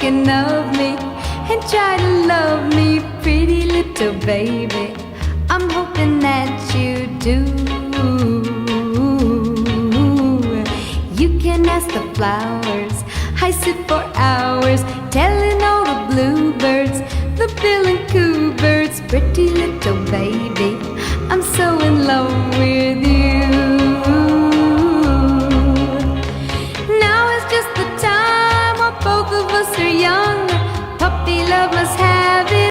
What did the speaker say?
thinking of me and try to love me, pretty little baby. I'm hoping that you do. You can ask the flowers, I sit for hours telling all the bluebirds, the bill and coo birds, pretty little baby, I'm so in love with you. Now is just the time while both of us are young. Puppy love must have